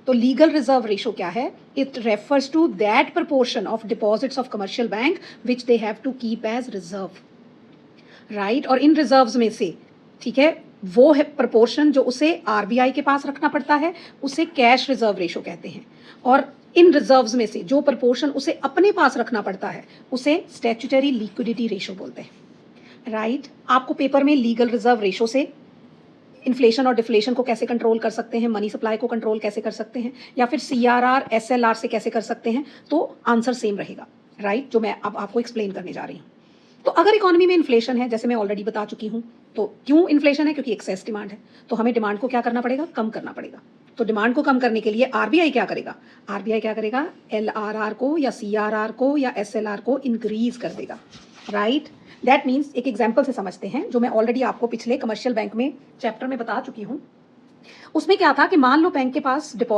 तो legal reserve ratio क्या है? It refers to that proportion of deposits of commercial bank which they have to keep as reserve, right. और इन reserves में से, ठीक है, वो है प्रपोर्शन जो उसे आरबीआई के पास रखना पड़ता है, उसे कैश रिजर्व रेशो कहते हैं। और इन रिजर्व्स में से जो प्रपोर्शन उसे अपने पास रखना पड़ता है उसे स्टैट्यूटरी लिक्विडिटी रेशो बोलते हैं, राइट। आपको पेपर में लीगल रिजर्व रेशो से इन्फ्लेशन और डिफ्लेशन को कैसे कंट्रोल कर सकते हैं, मनी सप्लाई को कंट्रोल कैसे कर सकते हैं, या फिर सीआरआर एसएलआर से कैसे कर सकते हैं, तो आंसर सेम रहेगा, राइट, जो मैं अब आपको एक्सप्लेन करने जा रही हूँ। तो अगर इकोनॉमी में इन्फ्लेशन है, जैसे मैं ऑलरेडी बता चुकी हूँ, तो क्यों इन्फ्लेशन है? क्योंकि एक्सेस डिमांड है, तो हमें डिमांड को क्या करना पड़ेगा? कम करना पड़ेगा। तो डिमांड को कम करने के लिए आरबीआई क्या करेगा? आरबीआई क्या करेगा? एलआरआर को या सीआरआर को या एसएलआर को इंक्रीज कर देगा, राइट। दैट मीन्स एक एग्जाम्पल से समझते हैं, जो मैं ऑलरेडी आपको पिछले कमर्शियल बैंक में चैप्टर में बता चुकी हूँ। उसमें क्या था कि मान लो बैंक के पास डिपॉजिट